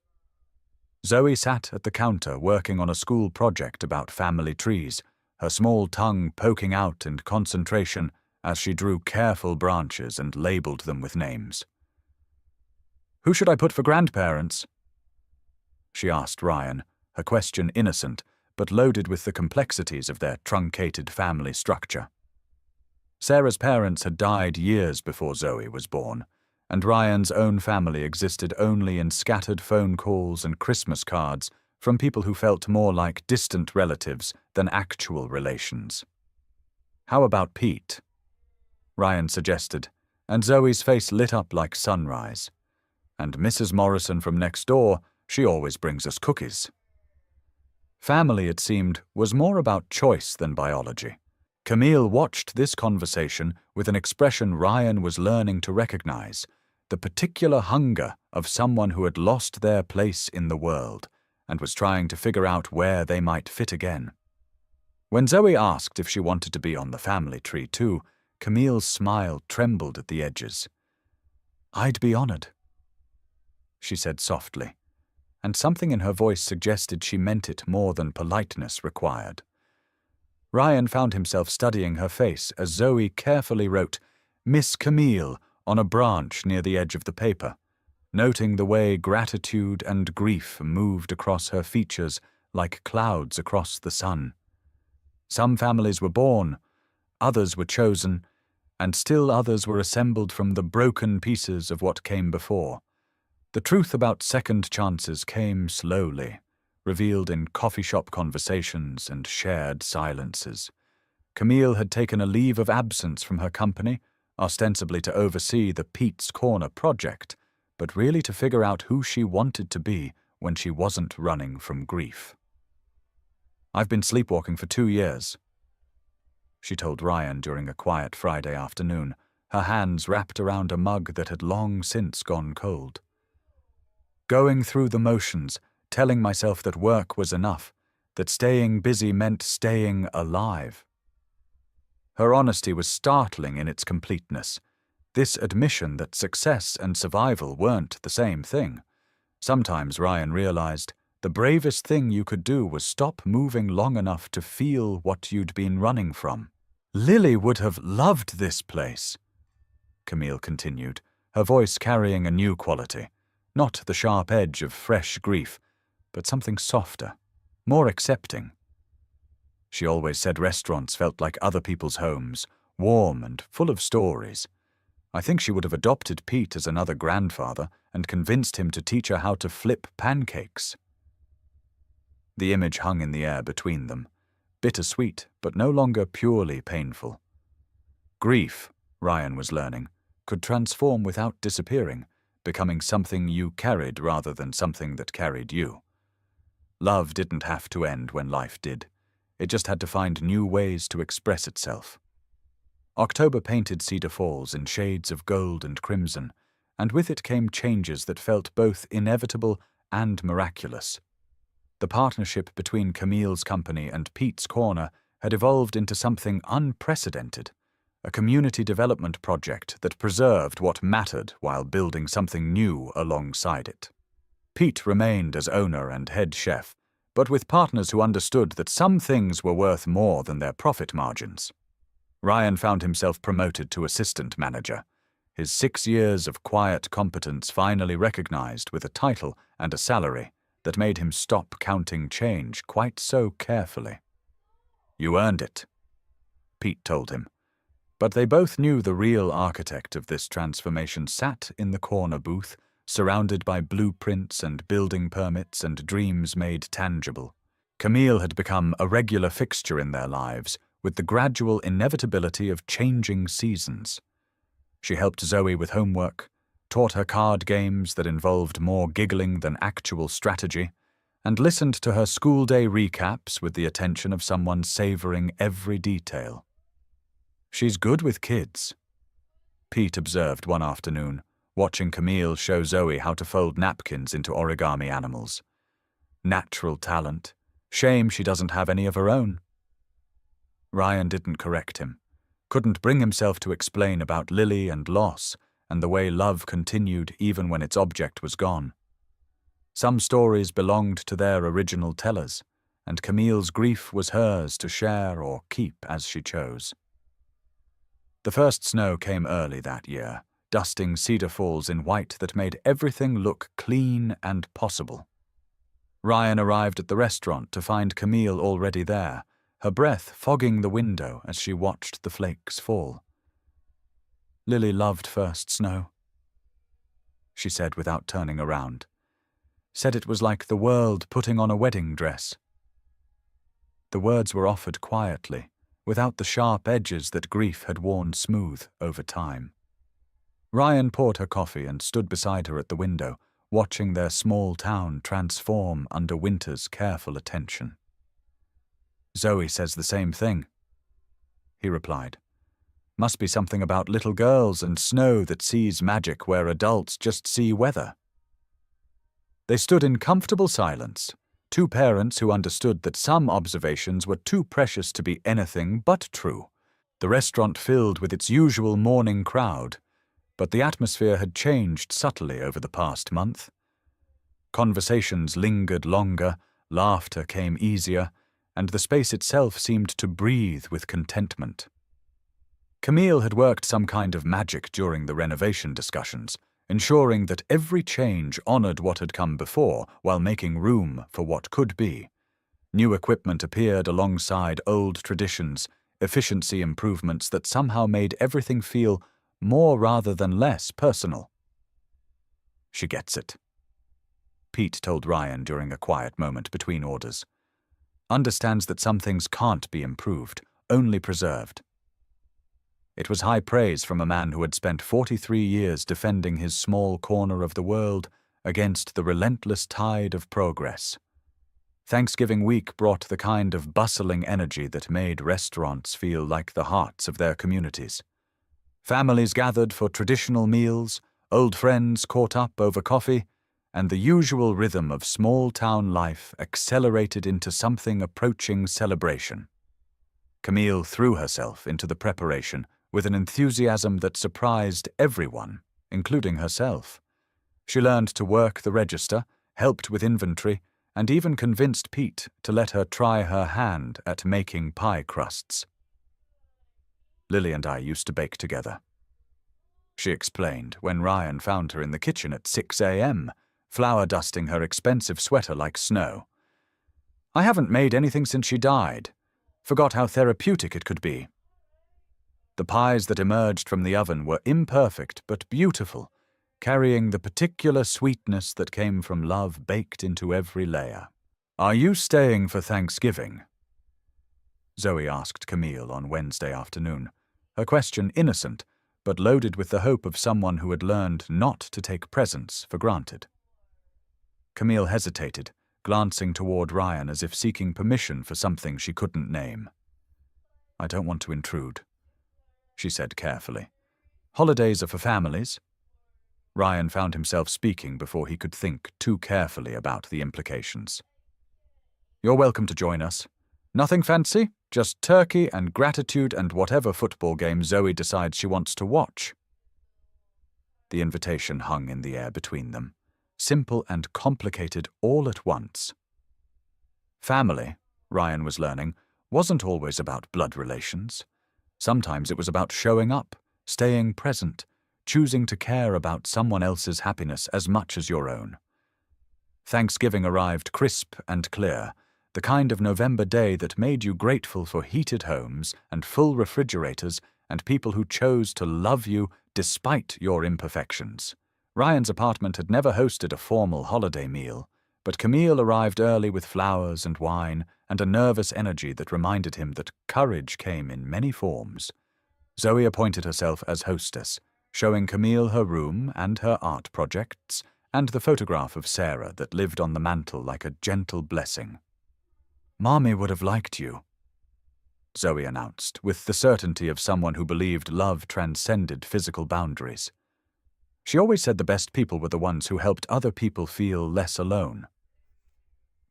Zoe sat at the counter working on a school project about family trees, her small tongue poking out in concentration as she drew careful branches and labeled them with names. "Who should I put for grandparents?" she asked Ryan, her question innocent, but loaded with the complexities of their truncated family structure. Sarah's parents had died years before Zoe was born, and Ryan's own family existed only in scattered phone calls and Christmas cards from people who felt more like distant relatives than actual relations. "How about Pete?" Ryan suggested, and Zoe's face lit up like sunrise. "And Mrs. Morrison from next door, she always brings us cookies." Family, it seemed, was more about choice than biology. Camille watched this conversation with an expression Ryan was learning to recognize, the particular hunger of someone who had lost their place in the world and was trying to figure out where they might fit again. When Zoe asked if she wanted to be on the family tree too, Camille's smile trembled at the edges. "I'd be honored," she said softly, and something in her voice suggested she meant it more than politeness required. Ryan found himself studying her face as Zoe carefully wrote "Miss Camille" on a branch near the edge of the paper, noting the way gratitude and grief moved across her features like clouds across the sun. Some families were born, others were chosen, and still others were assembled from the broken pieces of what came before. The truth about second chances came slowly, revealed in coffee shop conversations and shared silences. Camille had taken a leave of absence from her company, ostensibly to oversee the Pete's Corner project, but really to figure out who she wanted to be when she wasn't running from grief. "I've been sleepwalking for 2 years," she told Ryan during a quiet Friday afternoon, her hands wrapped around a mug that had long since gone cold. "Going through the motions, telling myself that work was enough, that staying busy meant staying alive." Her honesty was startling in its completeness. This admission that success and survival weren't the same thing. Sometimes, Ryan realized, the bravest thing you could do was stop moving long enough to feel what you'd been running from. "Lily would have loved this place," Camille continued, her voice carrying a new quality. Not the sharp edge of fresh grief, but something softer, more accepting. She always said restaurants felt like other people's homes, warm and full of stories. I think she would have adopted Pete as another grandfather and convinced him to teach her how to flip pancakes. The image hung in the air between them, bittersweet but no longer purely painful. Grief, Ryan was learning, could transform without disappearing, becoming something you carried rather than something that carried you. Love didn't have to end when life did. It just had to find new ways to express itself. October painted Cedar Falls in shades of gold and crimson, and with it came changes that felt both inevitable and miraculous. The partnership between Camille's company and Pete's Corner had evolved into something unprecedented, a community development project that preserved what mattered while building something new alongside it. Pete remained as owner and head chef, but with partners who understood that some things were worth more than their profit margins. Ryan found himself promoted to assistant manager, his 6 years of quiet competence finally recognized with a title and a salary that made him stop counting change quite so carefully. "You earned it," Pete told him. But they both knew the real architect of this transformation sat in the corner booth, surrounded by blueprints and building permits and dreams made tangible. Camille had become a regular fixture in their lives, with the gradual inevitability of changing seasons. She helped Zoe with homework, taught her card games that involved more giggling than actual strategy, and listened to her school day recaps with the attention of someone savoring every detail. "She's good with kids," Pete observed one afternoon, watching Camille show Zoe how to fold napkins into origami animals. "Natural talent. Shame she doesn't have any of her own." Ryan didn't correct him, couldn't bring himself to explain about Lily and loss and the way love continued even when its object was gone. Some stories belonged to their original tellers, and Camille's grief was hers to share or keep as she chose. The first snow came early that year, dusting Cedar Falls in white that made everything look clean and possible. Ryan arrived at the restaurant to find Camille already there, her breath fogging the window as she watched the flakes fall. "Lily loved first snow," she said without turning around. "Said it was like the world putting on a wedding dress." The words were offered quietly, without the sharp edges that grief had worn smooth over time. Ryan poured her coffee and stood beside her at the window, watching their small town transform under winter's careful attention. "Zoe says the same thing," he replied. "Must be something about little girls and snow that sees magic where adults just see weather." They stood in comfortable silence, two parents who understood that some observations were too precious to be anything but true. The restaurant filled with its usual morning crowd, but the atmosphere had changed subtly over the past month. Conversations lingered longer, laughter came easier, and the space itself seemed to breathe with contentment. Camille had worked some kind of magic during the renovation discussions, ensuring that every change honored what had come before while making room for what could be. New equipment appeared alongside old traditions, efficiency improvements that somehow made everything feel more rather than less personal. She gets it, Pete told Ryan during a quiet moment between orders. Understands that some things can't be improved, only preserved. It was high praise from a man who had spent 43 years defending his small corner of the world against the relentless tide of progress. Thanksgiving week brought the kind of bustling energy that made restaurants feel like the hearts of their communities. Families gathered for traditional meals, old friends caught up over coffee, and the usual rhythm of small-town life accelerated into something approaching celebration. Camille threw herself into the preparation with an enthusiasm that surprised everyone, including herself. She learned to work the register, helped with inventory, and even convinced Pete to let her try her hand at making pie crusts. Lily and I used to bake together, she explained when Ryan found her in the kitchen at 6 a.m., flour dusting her expensive sweater like snow. I haven't made anything since she died. Forgot how therapeutic it could be. The pies that emerged from the oven were imperfect but beautiful, carrying the particular sweetness that came from love baked into every layer. "Are you staying for Thanksgiving?" Zoe asked Camille on Wednesday afternoon, her question innocent, but loaded with the hope of someone who had learned not to take presents for granted. Camille hesitated, glancing toward Ryan as if seeking permission for something she couldn't name. "I don't want to intrude," she said carefully. "Holidays are for families." Ryan found himself speaking before he could think too carefully about the implications. "You're welcome to join us. Nothing fancy, just turkey and gratitude and whatever football game Zoe decides she wants to watch." The invitation hung in the air between them, simple and complicated all at once. Family, Ryan was learning, wasn't always about blood relations. Sometimes it was about showing up, staying present, choosing to care about someone else's happiness as much as your own. Thanksgiving arrived crisp and clear, the kind of November day that made you grateful for heated homes and full refrigerators and people who chose to love you despite your imperfections. Ryan's apartment had never hosted a formal holiday meal, but Camille arrived early with flowers and wine and a nervous energy that reminded him that courage came in many forms. Zoe appointed herself as hostess, showing Camille her room and her art projects and the photograph of Sarah that lived on the mantel like a gentle blessing. "Mommy would have liked you," Zoe announced, with the certainty of someone who believed love transcended physical boundaries. She always said the best people were the ones who helped other people feel less alone.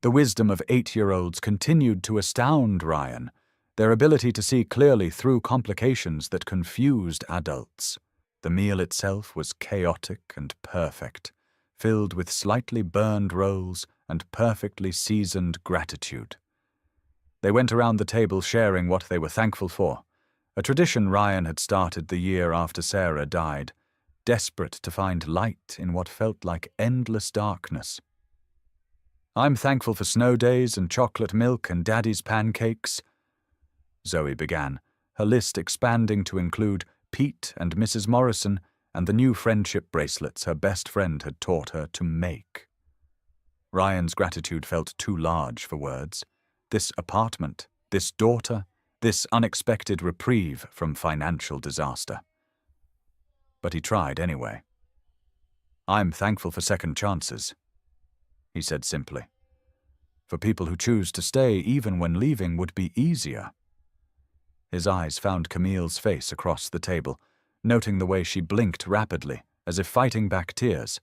The wisdom of 8-year-olds continued to astound Ryan, their ability to see clearly through complications that confused adults. The meal itself was chaotic and perfect, filled with slightly burned rolls and perfectly seasoned gratitude. They went around the table sharing what they were thankful for, a tradition Ryan had started the year after Sarah died, desperate to find light in what felt like endless darkness. "I'm thankful for snow days and chocolate milk and Daddy's pancakes," Zoe began, her list expanding to include Pete and Mrs. Morrison and the new friendship bracelets her best friend had taught her to make. Ryan's gratitude felt too large for words. This apartment, this daughter, this unexpected reprieve from financial disaster. But he tried anyway. "I'm thankful for second chances," he said simply. "For people who choose to stay even when leaving would be easier." His eyes found Camille's face across the table, noting the way she blinked rapidly, as if fighting back tears.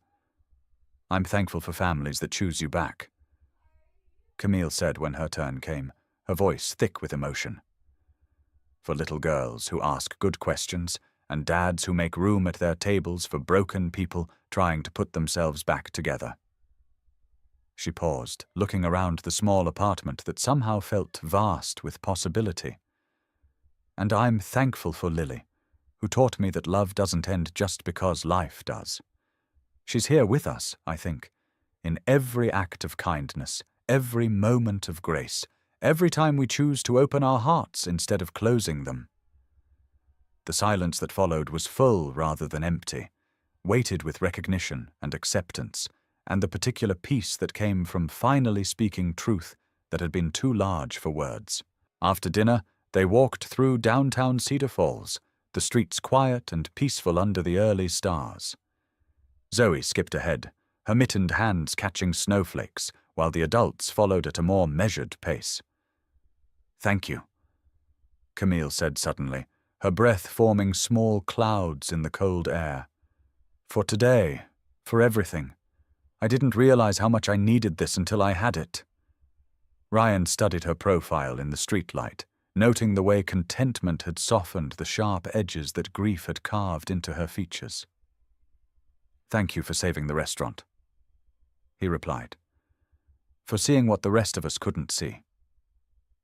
"I'm thankful for families that choose you back," Camille said when her turn came, her voice thick with emotion. "For little girls who ask good questions, and dads who make room at their tables for broken people trying to put themselves back together." She paused, looking around the small apartment that somehow felt vast with possibility. "And I'm thankful for Lily, who taught me that love doesn't end just because life does. She's here with us, I think, in every act of kindness, every moment of grace, every time we choose to open our hearts instead of closing them. The silence that followed was full rather than empty, weighted with recognition and acceptance, and the particular peace that came from finally speaking truth that had been too large for words. After dinner, they walked through downtown Cedar Falls, the streets quiet and peaceful under the early stars. Zoe skipped ahead, her mittened hands catching snowflakes, while the adults followed at a more measured pace. "Thank you," Camille said suddenly, her breath forming small clouds in the cold air. "For today, for everything. I didn't realize how much I needed this until I had it." Ryan studied her profile in the streetlight, noting the way contentment had softened the sharp edges that grief had carved into her features. "Thank you for saving the restaurant," he replied. "For seeing what the rest of us couldn't see.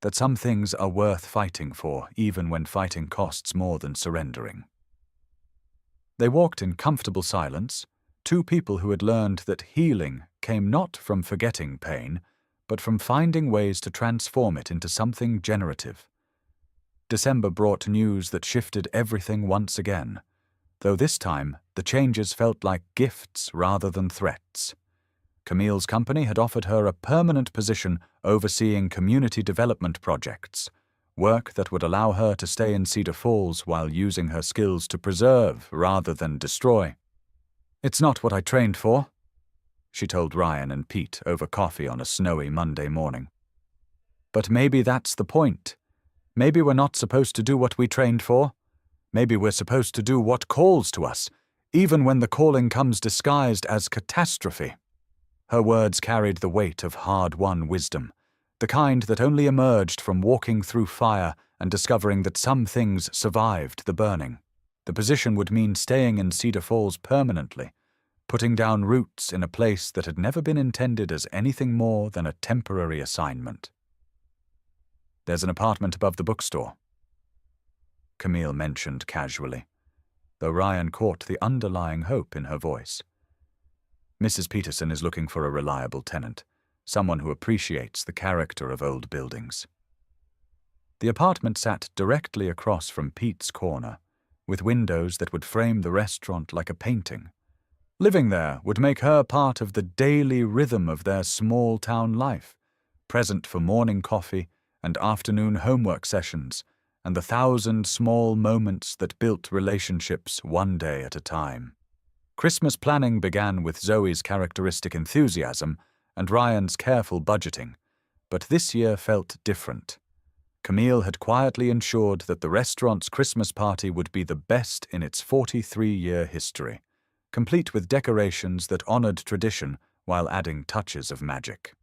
That some things are worth fighting for, even when fighting costs more than surrendering." They walked in comfortable silence, two people who had learned that healing came not from forgetting pain, but from finding ways to transform it into something generative. December brought news that shifted everything once again, though this time the changes felt like gifts rather than threats. Camille's company had offered her a permanent position overseeing community development projects, work that would allow her to stay in Cedar Falls while using her skills to preserve rather than destroy. "It's not what I trained for," she told Ryan and Pete over coffee on a snowy Monday morning. "But maybe that's the point. Maybe we're not supposed to do what we trained for. Maybe we're supposed to do what calls to us, even when the calling comes disguised as catastrophe." Her words carried the weight of hard-won wisdom, the kind that only emerged from walking through fire and discovering that some things survived the burning. The position would mean staying in Cedar Falls permanently, putting down roots in a place that had never been intended as anything more than a temporary assignment. "There's an apartment above the bookstore," Camille mentioned casually, though Ryan caught the underlying hope in her voice. "Mrs. Peterson is looking for a reliable tenant, someone who appreciates the character of old buildings." The apartment sat directly across from Pete's corner, with windows that would frame the restaurant like a painting. Living there would make her part of the daily rhythm of their small-town life, present for morning coffee and afternoon homework sessions, and the 1,000 small moments that built relationships one day at a time. Christmas planning began with Zoe's characteristic enthusiasm and Ryan's careful budgeting, but this year felt different. Camille had quietly ensured that the restaurant's Christmas party would be the best in its 43-year history, complete with decorations that honored tradition while adding touches of magic.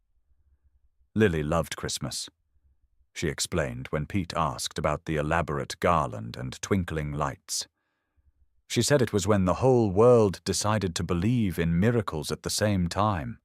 Lily loved Christmas, she explained when Pete asked about the elaborate garland and twinkling lights. She said it was when the whole world decided to believe in miracles at the same time.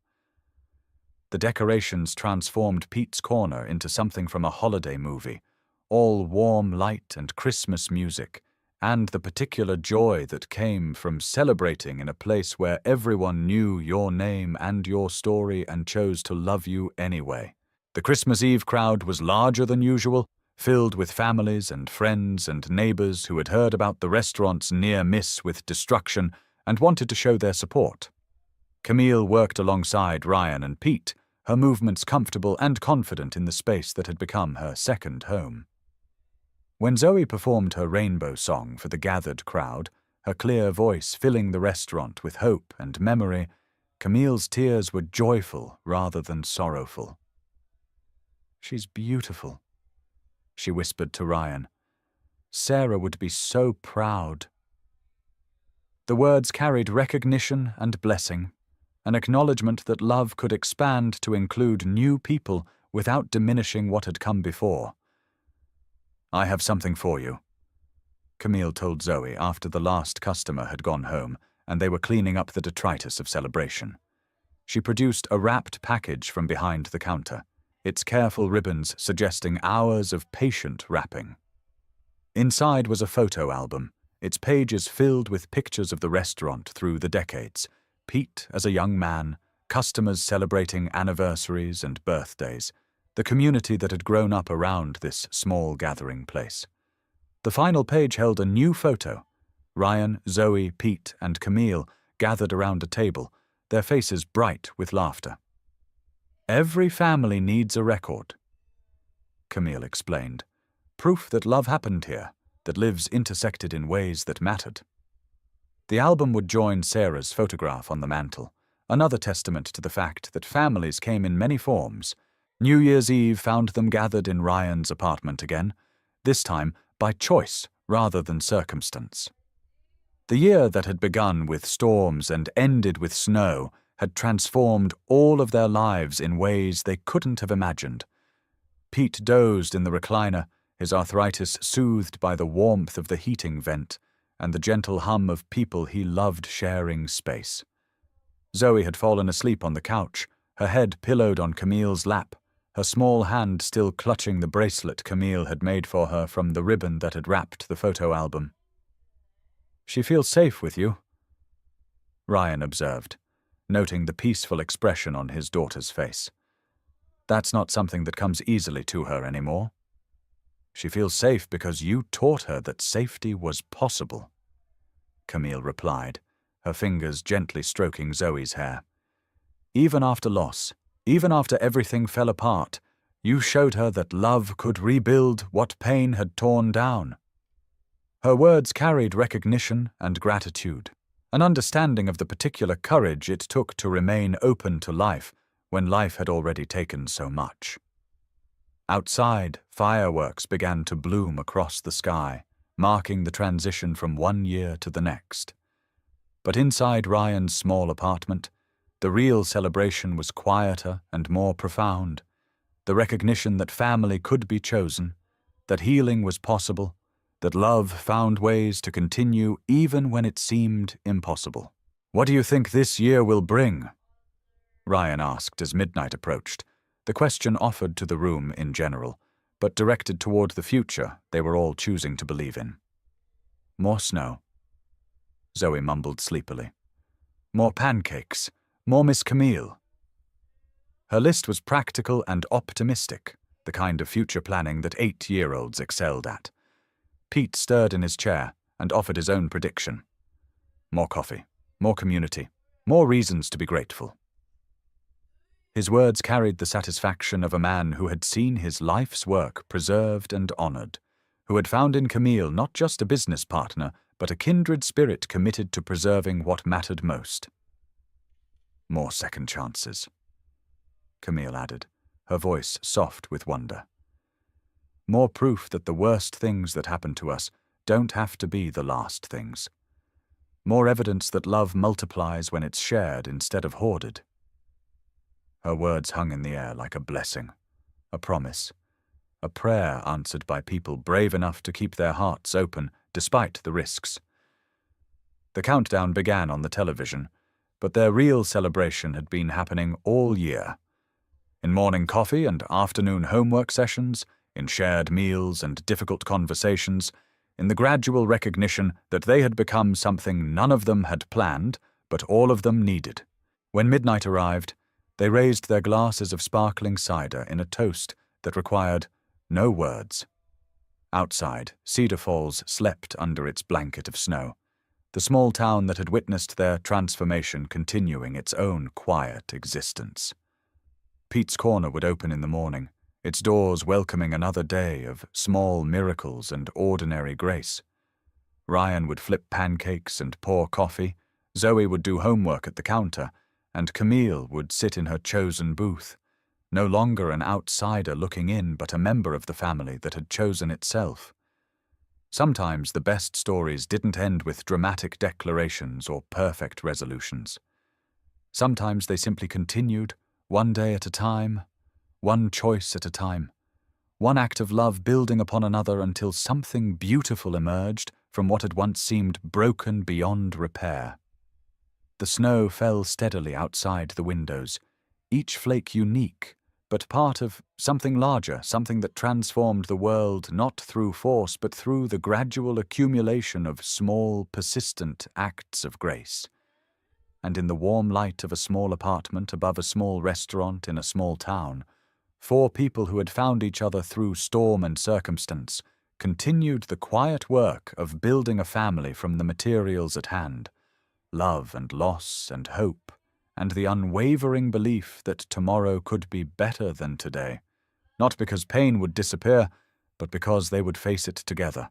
The decorations transformed Pete's corner into something from a holiday movie, all warm light and Christmas music, and the particular joy that came from celebrating in a place where everyone knew your name and your story and chose to love you anyway. The Christmas Eve crowd was larger than usual, filled with families and friends and neighbors who had heard about the restaurant's near miss with destruction and wanted to show their support. Camille worked alongside Ryan and Pete, her movements comfortable and confident in the space that had become her second home. When Zoe performed her rainbow song for the gathered crowd, her clear voice filling the restaurant with hope and memory, Camille's tears were joyful rather than sorrowful. "She's beautiful," she whispered to Ryan. "Sarah would be so proud." The words carried recognition and blessing, an acknowledgement that love could expand to include new people without diminishing what had come before. "I have something for you," Camille told Zoe after the last customer had gone home and they were cleaning up the detritus of celebration. She produced a wrapped package from behind the counter, its careful ribbons suggesting hours of patient wrapping. Inside was a photo album, its pages filled with pictures of the restaurant through the decades, Pete as a young man, customers celebrating anniversaries and birthdays, the community that had grown up around this small gathering place. The final page held a new photo. Ryan, Zoe, Pete, and Camille gathered around a table, their faces bright with laughter. "Every family needs a record," Camille explained. "Proof that love happened here, that lives intersected in ways that mattered." The album would join Sarah's photograph on the mantel, another testament to the fact that families came in many forms. New Year's Eve found them gathered in Ryan's apartment again, this time by choice rather than circumstance. The year that had begun with storms and ended with snow had transformed all of their lives in ways they couldn't have imagined. Pete dozed in the recliner, his arthritis soothed by the warmth of the heating vent and the gentle hum of people he loved sharing space. Zoe had fallen asleep on the couch, her head pillowed on Camille's lap, her small hand still clutching the bracelet Camille had made for her from the ribbon that had wrapped the photo album. "She feels safe with you," Ryan observed, noting the peaceful expression on his daughter's face. "That's not something that comes easily to her anymore. She feels safe because you taught her that safety was possible," Camille replied, her fingers gently stroking Zoe's hair. "Even after loss, even after everything fell apart, you showed her that love could rebuild what pain had torn down." Her words carried recognition and gratitude, an understanding of the particular courage it took to remain open to life when life had already taken so much. Outside, fireworks began to bloom across the sky, marking the transition from one year to the next. But inside Ryan's small apartment, the real celebration was quieter and more profound. The recognition that family could be chosen, that healing was possible, that love found ways to continue even when it seemed impossible. "What do you think this year will bring?" Ryan asked as midnight approached, the question offered to the room in general, but directed toward the future they were all choosing to believe in. "More snow," Zoe mumbled sleepily. "More pancakes, more Miss Camille." Her list was practical and optimistic, the kind of future planning that 8-year-olds excelled at. Pete stirred in his chair and offered his own prediction. "More coffee, more community, more reasons to be grateful." His words carried the satisfaction of a man who had seen his life's work preserved and honored, who had found in Camille not just a business partner, but a kindred spirit committed to preserving what mattered most. "More second chances," Camille added, her voice soft with wonder. "More proof that the worst things that happen to us don't have to be the last things. More evidence that love multiplies when it's shared instead of hoarded." Her words hung in the air like a blessing, a promise, a prayer answered by people brave enough to keep their hearts open despite the risks. The countdown began on the television, but their real celebration had been happening all year. In morning coffee and afternoon homework sessions, in shared meals and difficult conversations, in the gradual recognition that they had become something none of them had planned, but all of them needed. When midnight arrived, they raised their glasses of sparkling cider in a toast that required no words. Outside, Cedar Falls slept under its blanket of snow, the small town that had witnessed their transformation continuing its own quiet existence. Pete's Corner would open in the morning, its doors welcoming another day of small miracles and ordinary grace. Ryan would flip pancakes and pour coffee, Zoe would do homework at the counter, and Camille would sit in her chosen booth, no longer an outsider looking in but a member of the family that had chosen itself. Sometimes the best stories didn't end with dramatic declarations or perfect resolutions. Sometimes they simply continued, one day at a time, one choice at a time, one act of love building upon another until something beautiful emerged from what had once seemed broken beyond repair. The snow fell steadily outside the windows, each flake unique, but part of something larger, something that transformed the world not through force but through the gradual accumulation of small, persistent acts of grace. And in the warm light of a small apartment above a small restaurant in a small town, 4 people who had found each other through storm and circumstance continued the quiet work of building a family from the materials at hand, love and loss and hope, and the unwavering belief that tomorrow could be better than today, not because pain would disappear, but because they would face it together.